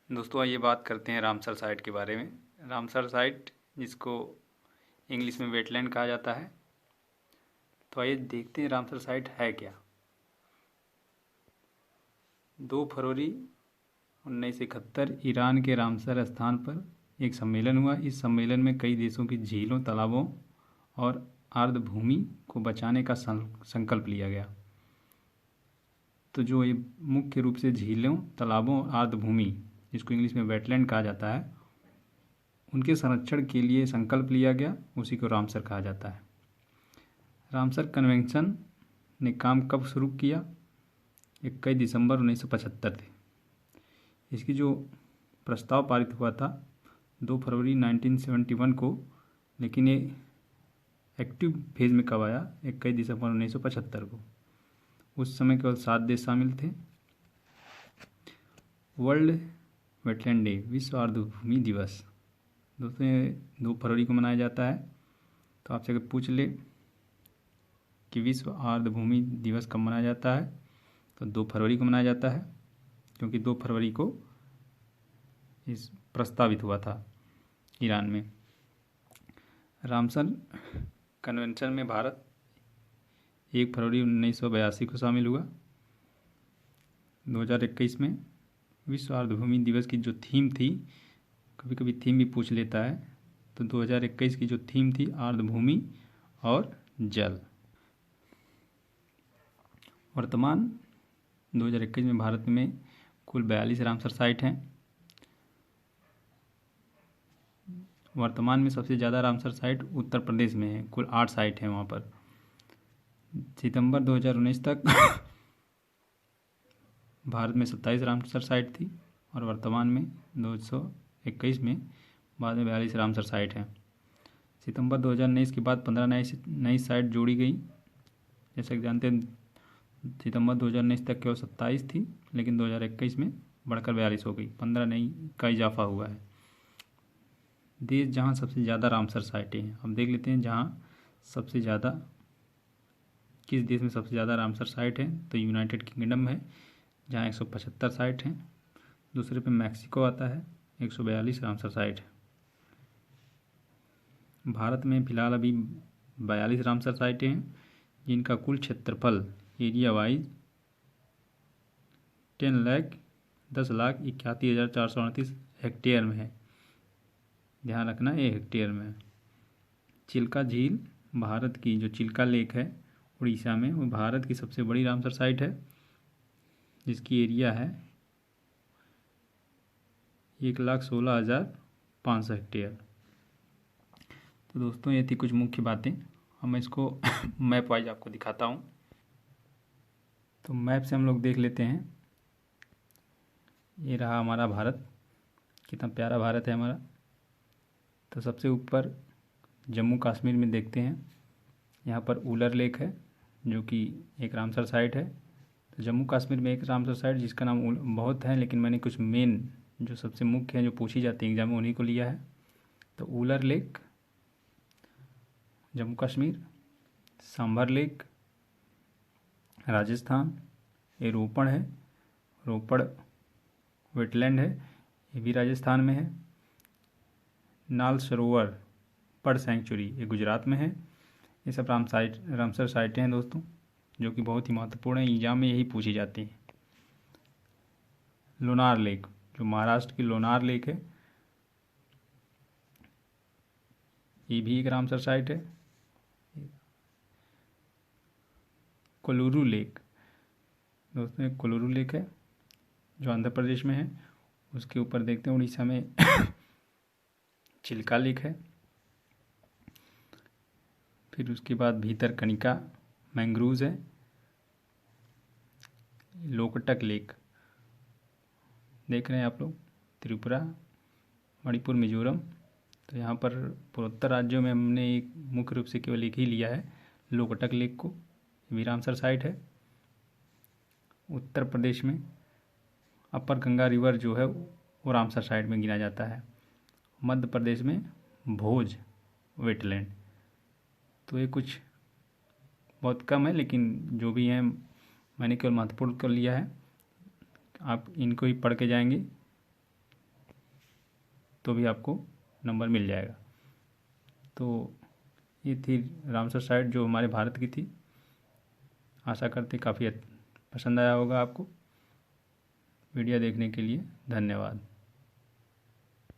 दोस्तों आइए बात करते हैं रामसर साइट के बारे में। रामसर साइट जिसको इंग्लिश में वेटलैंड कहा जाता है। तो आइए देखते हैं रामसर साइट है क्या। 2 फरवरी 1971 ईरान के रामसर स्थान पर एक सम्मेलन हुआ। इस सम्मेलन में कई देशों की झीलों, तालाबों और आर्द्रभूमि को बचाने का संकल्प लिया गया। तो जो ये मुख्य रूप से झीलों, तालाबों और आर्द्रभूमि, जिसको इंग्लिश में वेटलैंड कहा जाता है, उनके संरक्षण के लिए संकल्प लिया गया, उसी को रामसर कहा जाता है। रामसर कन्वेंशन ने काम कब शुरू किया? 21 दिसंबर 1975 थे। इसकी जो प्रस्ताव पारित हुआ था 2 फरवरी 1971 को, लेकिन ये एक्टिव फेज में कब आया? 21 दिसंबर 1975 को। उस समय केवल 7 देश शामिल थे। वर्ल्ड वेटलैंड डे, विश्व आर्द्रभूमि दिवस, दोस्तों ये 2 फरवरी को मनाया जाता है। तो आपसे अगर पूछ ले कि विश्व आर्द्रभूमि दिवस कब मनाया जाता है, तो 2 फरवरी को मनाया जाता है, क्योंकि 2 फरवरी को इस प्रस्तावित हुआ था ईरान में। रामसर कन्वेंशन में भारत 1 फरवरी 1982 को शामिल हुआ। 2021 में विश्व आर्द्रभूमि दिवस की जो थीम थी, कभी कभी थीम भी पूछ लेता है, तो 2021 की जो थीम थी आर्द्रभूमि और जल। वर्तमान 2021 में भारत में कुल 42 रामसर साइट हैं। वर्तमान में सबसे ज़्यादा रामसर साइट उत्तर प्रदेश में है, कुल 8 साइट हैं वहाँ पर। सितंबर 2019 तक भारत में 27 रामसर साइट थी और वर्तमान में 2021 में बाद में 42 रामसर साइट हैं। सितंबर 2019 के बाद 15 नई साइट जोड़ी गई। जैसे कि जानते हैं, सितंबर 2019 तक केवल 27 थी, लेकिन 2021 में बढ़कर 42 हो गई। 15 नई का इजाफा हुआ है। देश जहाँ सबसे ज़्यादा रामसर साइटें हैं, अब देख लेते हैं जहाँ सबसे ज़्यादा, किस देश में सबसे ज़्यादा रामसर साइट है। तो यूनाइटेड किंगडम है, जहाँ 175 साइट हैं। दूसरे पे मैक्सिको आता है, 142 रामसर साइट है। भारत में फ़िलहाल अभी 42 रामसर साइटें हैं, जिनका कुल क्षेत्रफल एरिया वाइज 10,81,438 हेक्टेयर में है। ध्यान रखना, ये हेक्टेयर में है। चिल्का झील, भारत की जो चिल्का लेक है उड़ीसा में, वो भारत की सबसे बड़ी रामसर साइट है, जिसकी एरिया है 1,16,500 हेक्टेयर। तो दोस्तों ये थी कुछ मुख्य बातें। अब मैं इसको मैप वाइज आपको दिखाता हूँ। तो मैप से हम लोग देख लेते हैं। ये रहा हमारा भारत, कितना प्यारा भारत है हमारा। तो सबसे ऊपर जम्मू कश्मीर में देखते हैं, यहाँ पर उलर लेक है, जो कि एक रामसर साइट है। तो जम्मू कश्मीर में एक रामसर साइट जिसका नाम बहुत है, लेकिन मैंने कुछ मेन जो सबसे मुख्य हैं, जो पूछी जाती है एग्जाम में, उन्हीं को लिया है। तो उलर लेक जम्मू कश्मीर, सांभर लेक राजस्थान, ये रोपड़ है, रोपड़ वेटलैंड है, ये भी राजस्थान में है। नाल सरोवर बर्ड सेंचुरी, ये गुजरात में है। ये सब रामसर साइटें हैं दोस्तों, जो कि बहुत ही महत्वपूर्ण है, एग्जाम में यही पूछी जाती हैं। लोनार लेक, जो महाराष्ट्र की लोनार लेक है, ये भी एक रामसर साइट है। कोलुरु लेक, दोस्तों एक कोलुरु लेक है, जो आंध्र प्रदेश में है। उसके ऊपर देखते हैं उड़ीसा में चिल्का लेक है। फिर उसके बाद भीतरकनिका मैंग्रोव्स है। लोकटक लेक देख रहे हैं आप लोग, त्रिपुरा, मणिपुर, मिजोरम। तो यहाँ पर पूर्वोत्तर राज्यों में हमने एक मुख्य रूप से केवल एक ही लिया है, लोकटक लेक को। भी रामसर साइट है। उत्तर प्रदेश में अपर गंगा रिवर जो है वो रामसर साइट में गिना जाता है। मध्य प्रदेश में भोज वेटलैंड। तो ये कुछ बहुत कम है, लेकिन जो भी हैं मैंने केवल महत्वपूर्ण कर लिया है। आप इनको ही पढ़ के जाएंगे तो भी आपको नंबर मिल जाएगा। तो ये थी रामसर साइट जो हमारे भारत की थी। आशा करते काफ़ी पसंद आया होगा आपको। वीडियो देखने के लिए धन्यवाद।